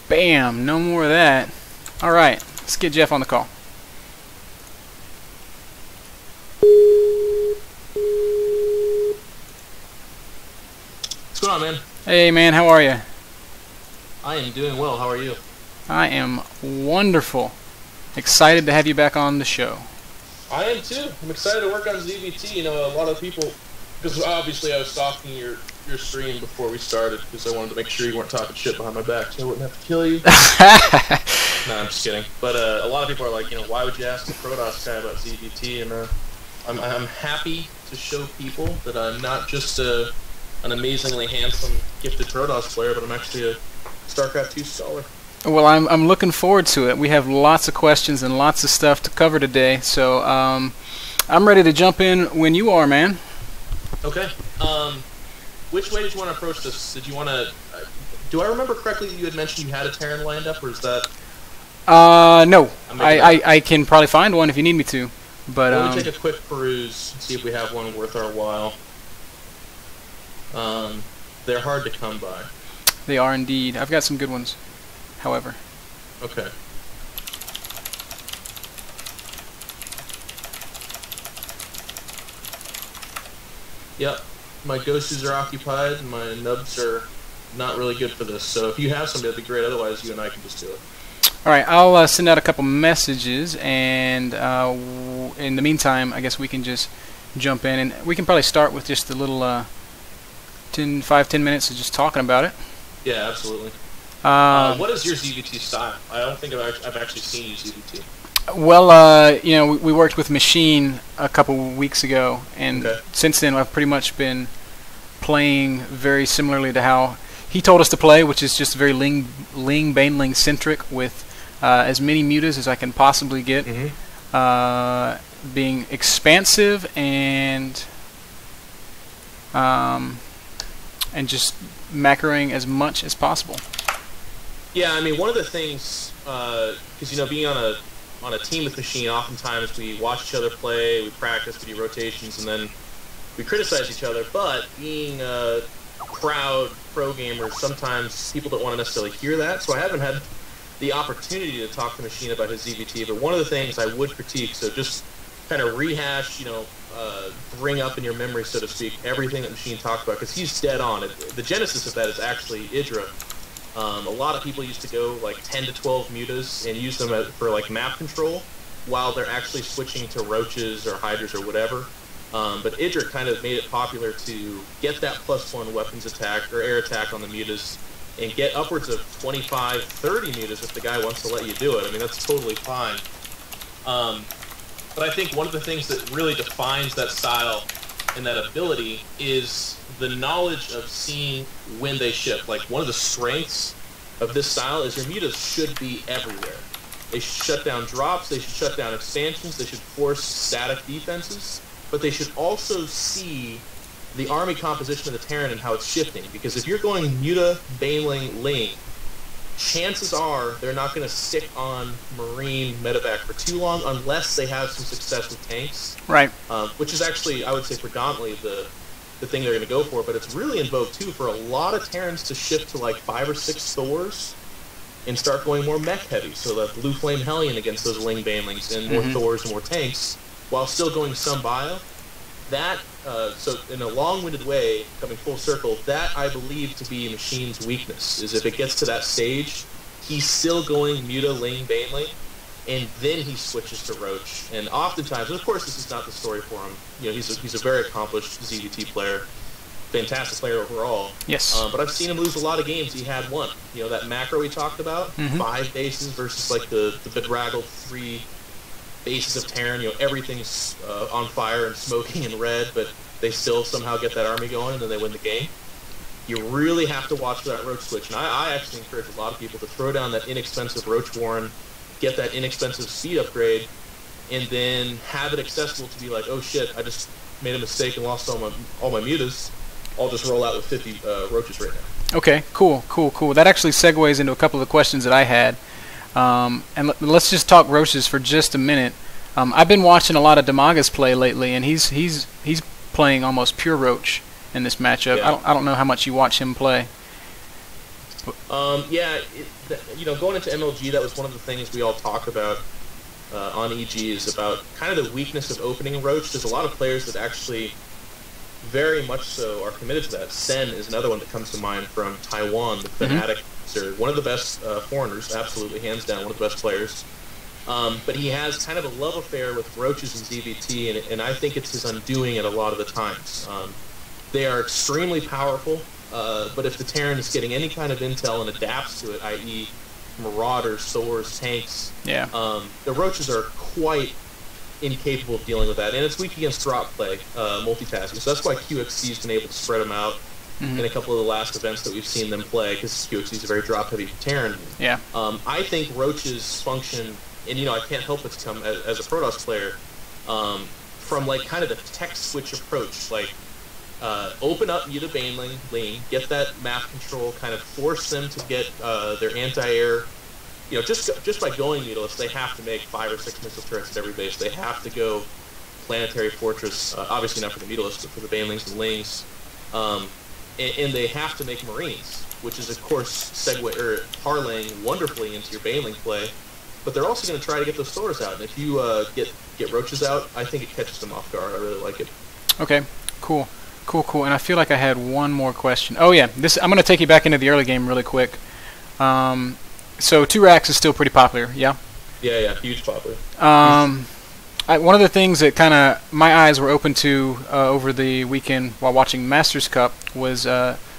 Bam! No more of that. Alright, let's get Jeff on the call. What's going on, man? Hey man, how are you? I am doing well. How are you? I am wonderful. Excited to have you back on the show. I am too. I'm excited to work on ZvT. You know, a lot of people, because obviously I was stalking your stream before we started because I wanted to make sure you weren't talking shit behind my back so I wouldn't have to kill you. No, I'm just kidding. But a lot of people are like, you know, why would you ask the Protoss guy about ZvT? And I'm happy to show people that I'm not just an amazingly handsome, gifted Protoss player, but I'm actually a StarCraft 2 scholar. Well, I'm looking forward to it. We have lots of questions and lots of stuff to cover today, so I'm ready to jump in when you are, man. Okay. Which way did you want to approach this? Did you want to... do I remember correctly that you had mentioned you had a Terran lined up, or is that... No. I can probably find one if you need me to, but... Let me take a quick peruse and see if we have one worth our while. They're hard to come by. They are indeed. I've got some good ones, however. Okay. Yep. My ghosties are occupied, and my nubs are not really good for this. So if you have somebody, that'd be great. Otherwise, you and I can just do it. Alright, I'll send out a couple messages, and in the meantime, I guess we can just jump in, and we can probably start with just a little 5-10 minutes of just talking about it. Yeah, absolutely. What is your ZvT style? I don't think I've actually seen you ZvT. Well, you know, we worked with Machine a couple weeks ago, and since then I've pretty much been playing very similarly to how he told us to play, which is just very Ling Baneling centric, with as many mutas as I can possibly get, being expansive and just macroing as much as possible. Yeah, I mean, one of the things, because you know, being on a team with Machine, oftentimes we watch each other play, we practice, we do rotations, and then we criticize each other. But being proud pro gamers, sometimes people don't want to necessarily hear that. So I haven't had the opportunity to talk to Machine about his ZvT. But one of the things I would critique, so just kind of rehash, you know, bring up in your memory, so to speak, everything that Machine talked about, because he's dead on. The genesis of that is actually Idra. A lot of people used to go like 10 to 12 mutas and use them for like map control while they're actually switching to roaches or hydras or whatever. But Idra kind of made it popular to get that +1 weapons attack or air attack on the mutas and get upwards of 25, 30 mutas if the guy wants to let you do it. I mean, that's totally fine. But I think one of the things that really defines that style and that ability is the knowledge of seeing when they ship. Like, one of the strengths of this style is your mutas should be everywhere. They should shut down drops, they should shut down expansions, they should force static defenses, but they should also see the army composition of the Terran and how it's shifting. Because if you're going Muta, Baneling, Ling, chances are they're not going to stick on Marine medevac for too long unless they have some success with tanks. Right. Which is actually, I would say, predominantly the thing they're going to go for, but it's really in vogue too for a lot of Terrans to shift to like 5 or 6 Thors and start going more mech heavy, so that Blue Flame Hellion against those Ling Banelings and more Thors and more tanks, while still going some bio. That, so in a long-winded way, coming full circle, that I believe to be Machine's weakness, is if it gets to that stage, he's still going Muta, Ling, Baneling, and then he switches to Roach. And oftentimes, and of course this is not the story for him, you know, he's a very accomplished ZvT player, fantastic player overall. Yes. But I've seen him lose a lot of games. He had one. You know, that macro we talked about, 5 bases versus like the bedraggled 3 bases of Terran. You know, everything's on fire and smoking and red, but they still somehow get that army going and then they win the game. You really have to watch for that Roach switch. And I actually encourage a lot of people to throw down that inexpensive Roach Warren, get that inexpensive speed upgrade, and then have it accessible to be like, oh shit, I just made a mistake and lost all my mutas. I'll just roll out with 50 roaches right now. Okay, cool. That actually segues into a couple of the questions that I had. And let's just talk roaches for just a minute. I've been watching a lot of Damagas play lately, and he's playing almost pure roach in this matchup. Yeah. I don't know how much you watch him play. Yeah, going into MLG, that was one of the things we all talk about on EG, is about kind of the weakness of opening Roach. There's a lot of players that actually very much so are committed to that. Sen is another one that comes to mind from Taiwan, the Fnatic Zerg. One of the best foreigners, absolutely, hands down, one of the best players. But he has kind of a love affair with Roaches and ZvT, and I think it's his undoing at a lot of the times. They are extremely powerful, but if the Terran is getting any kind of intel and adapts to it, i.e. Marauders, Thors, tanks, the Roaches are quite incapable of dealing with that, and it's weak against drop play, multitasking. So that's why QXC has been able to spread them out in a couple of the last events that we've seen them play, because QXC is a very drop-heavy Terran. Yeah. I think Roaches function, and I can't help but to come as a Protoss player, from like kind of the tech switch approach, like open up Muta Baneling, Ling, get that map control, kind of force them to get their anti-air. Just by going Mutalisks, they have to make 5 or 6 missile turrets at every base. They have to go Planetary Fortress, obviously not for the Mutalisks, but for the Banelings and Lings. And they have to make Marines, which is, of course, parlaying wonderfully into your Baneling play. But they're also going to try to get those Thors out. And if you get Roaches out, I think it catches them off guard. I really like it. Okay, cool. And I feel like I had one more question. Oh, yeah. I'm going to take you back into the early game really quick. So 2 racks is still pretty popular, yeah? Yeah, huge popular. One of the things that kind of my eyes were open to over the weekend while watching Masters Cup was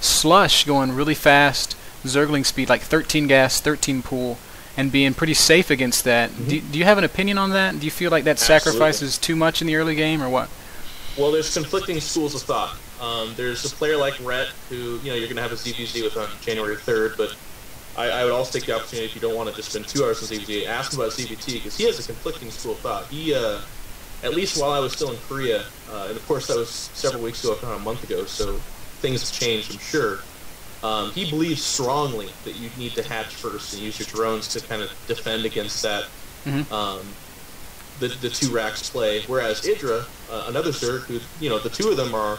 Slush going really fast, Zergling speed, like 13 gas, 13 pool, and being pretty safe against that. Do you have an opinion on that? Do you feel like that sacrifices too much in the early game, or what? Well, there's conflicting schools of thought. There's a player like Rhett who, you're going to have a ZvZ with on January 3rd, but I would also take the opportunity, if you don't want to just spend 2 hours on ZvT, ask him about ZvT, because he has a conflicting school of thought. He, at least while I was still in Korea, and of course that was several weeks ago, if not a month ago, so things have changed, I'm sure. He believes strongly that you need to hatch first and use your drones to kind of defend against that, the 2 racks play. Whereas Idra, another Zerg, who, the 2 of them are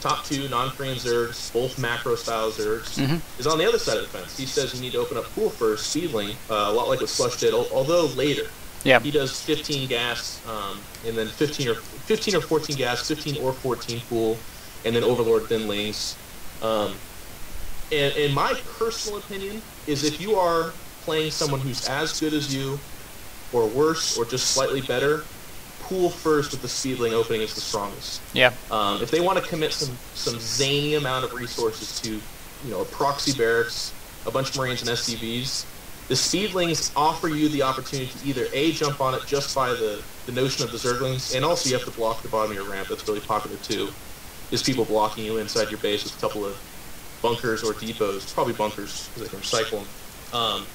top 2 non-Korean Zergs, both macro-style Zergs, is on the other side of the fence. He says you need to open up pool first, Speedling, a lot like what Slush did, although later. Yeah. He does 15 gas, and then 15 or 14 gas, 15 or 14 pool, and then Overlord then Lings. And my personal opinion is, if you are playing someone who's as good as you, or worse, or just slightly better, pool first with the Speedling opening is the strongest. Yeah. If they want to commit some zany amount of resources to, a proxy barracks, a bunch of Marines and SCVs, the Speedlings offer you the opportunity to either A, jump on it just by the notion of the Zerglings, and also you have to block the bottom of your ramp. That's really popular too, is people blocking you inside your base with a couple of bunkers or depots, probably bunkers because they can recycle them,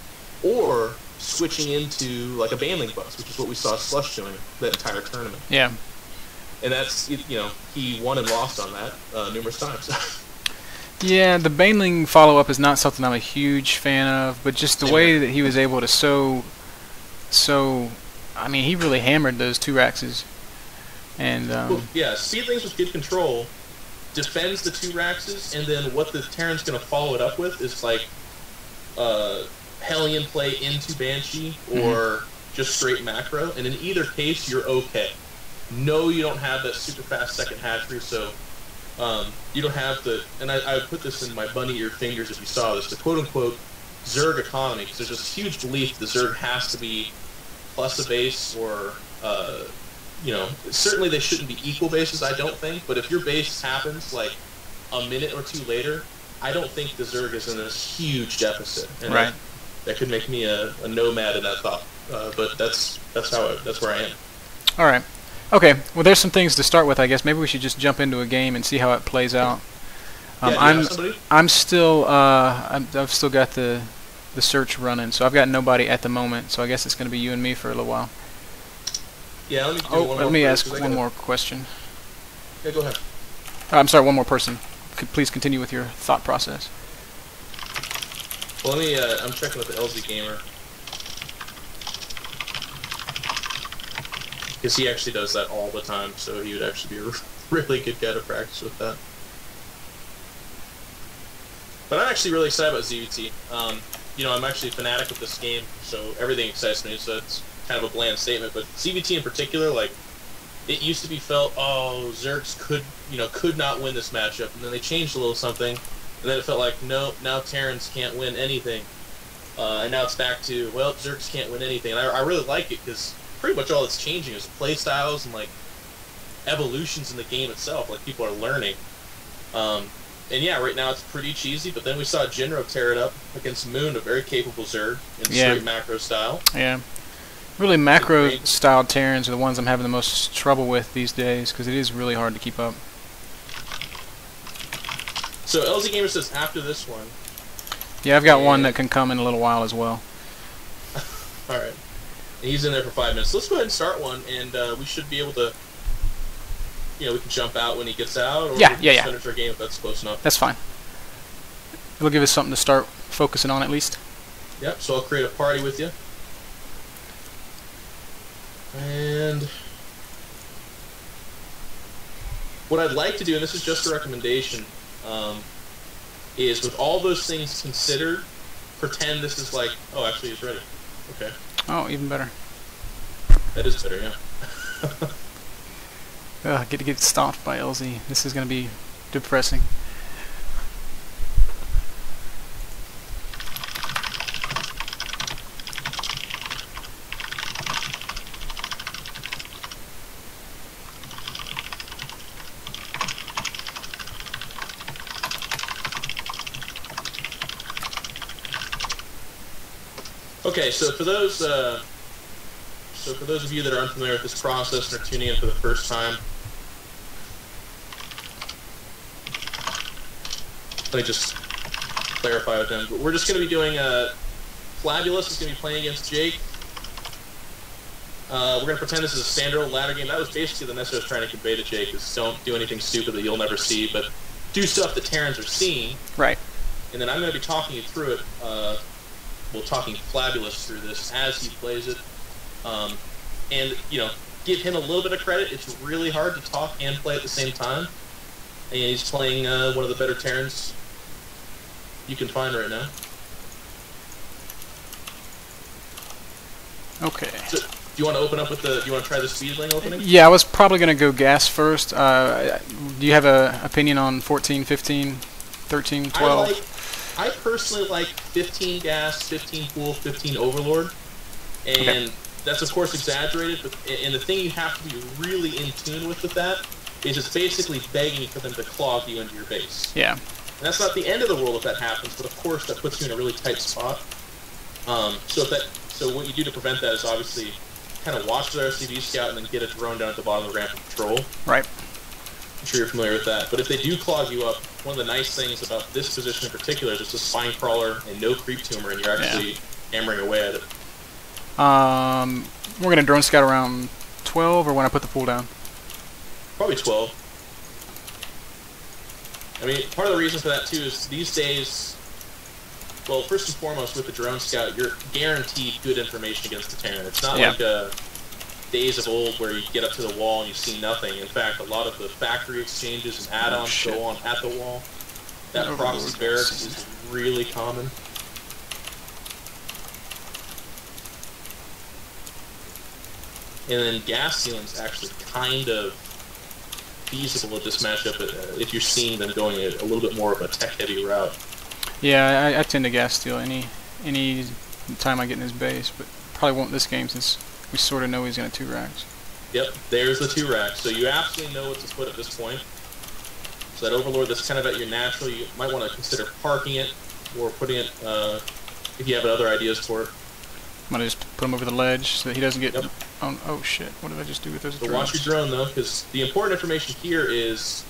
or switching into like a Baneling bus, which is what we saw Slush doing that entire tournament. Yeah. And that's, he won and lost on that numerous times. Yeah, the Baneling follow-up is not something I'm a huge fan of, but just the way that he was able to I mean, he really hammered those 2 raxes. And, well, yeah, Speedlings with good control defends the 2 raxes, and then what the Terran's going to follow it up with is like Hellion play into Banshee, or just straight macro, and in either case, you're okay. No, you don't have that super fast second hatchery, so you don't have the, and I would put this in my bunny ear fingers if you saw this, the quote-unquote Zerg economy, because there's this huge belief the Zerg has to be plus a base, or, certainly they shouldn't be equal bases, I don't think, but if your base happens, like, a minute or 2 later, I don't think the Zerg is in this huge deficit. And right. That could make me a nomad in that thought, but that's where I am. All right. Okay. Well, there's some things to start with, I guess. Maybe we should just jump into a game and see how it plays out. I'm still I've still got the search running, so I've got nobody at the moment. So I guess it's going to be you and me for a little while. Yeah. Let me ask one more question. Yeah, go ahead. I'm sorry, one more person. Please continue with your thought process. Well, I'm checking with the LZ Gamer, because he actually does that all the time, so he would actually be a really good guy to practice with that. But I'm actually really excited about ZvT. You know, I'm actually a fanatic of this game, so everything excites me. So it's kind of a bland statement, but ZvT in particular, like, it used to be felt, oh, Zergs could not win this matchup, and then they changed a little something, and then it felt like, no, now Terrans can't win anything, and now it's back to, well, Zergs can't win anything. And I really like it because pretty much all that's changing is play styles and like evolutions in the game itself. Like, people are learning. And yeah, right now it's pretty cheesy, but then we saw Jinro tear it up against Moon, a very capable Zerg, in straight macro style. Yeah. Really, macro-style Terrans are the ones I'm having the most trouble with these days, because it is really hard to keep up. So LZ Gamer says after this one... Yeah, I've got one that can come in a little while as well. Alright. He's in there for 5 minutes. Let's go ahead and start one, and we should be able to... You know, we can jump out when he gets out, or we can finish our game if that's close enough. That's fine. It'll give us something to start focusing on at least. Yep, so I'll create a party with you. And what I'd like to do, and this is just a recommendation, is with all those things considered, pretend this is like, oh, actually it's ready. Okay. Oh, even better. That is better, yeah. Get to get stomped by LZ. This is going to be depressing. Okay, so for those of you that are unfamiliar with this process and are tuning in for the first time, let me just clarify with them. We're just going to be doing Flabulous is going to be playing against Jake. We're going to pretend this is a standard ladder game. That was basically the message I was trying to convey to Jake, is don't do anything stupid that you'll never see, but do stuff that Terrans are seeing. Right. And then I'm going to be talking you through it, talking Flabulous through this as he plays it. And, you know, give him a little bit of credit. It's really hard to talk and play at the same time. And he's playing one of the better Terrans you can find right now. Okay. So, do you want to open up with the... Do you want to try the Speedling opening? Yeah, I was probably going to go gas first. Do you have an opinion on 14, 15, 13, 12? I personally like 15 gas, 15 pool, 15 overlord. And that's, of course, exaggerated. But, and the thing you have to be really in tune with that is it's basically begging for them to clog you into your base. Yeah. And that's not the end of the world if that happens, but of course that puts you in a really tight spot. So what you do to prevent that is obviously kind of watch the RCV scout and then get a drone down at the bottom of the ramp and patrol. Right. I'm sure you're familiar with that. But if they do clog you up, one of the nice things about this position in particular is it's a spine crawler and no creep tumor, and you're actually hammering away at it. We're going to drone scout around 12, or when I put the pool down? Probably 12. I mean, part of the reason for that, too, is these days, well, first and foremost, with the drone scout, you're guaranteed good information against the Terran. It's not like days of old where you get up to the wall and you see nothing. In fact, a lot of the factory exchanges and add-ons go on at the wall. That proxy barracks is really common. And then gas sealing's actually kind of feasible at this matchup if you're seeing them going a little bit more of a tech-heavy route. Yeah, I tend to gas steal any time I get in his base, but probably won't this game since we sort of know he's going to 2 racks. Yep, there's the 2 racks. So you absolutely know what to put at this point. So that Overlord that's kind of at your natural, you might want to consider parking it or putting it, if you have other ideas for it. I'm going to just put him over the ledge so that he doesn't get... Yep. Oh shit, what did I just do with those drones? So watch your drone though, because the important information here is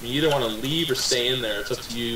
you either want to leave or stay in there. It's up to you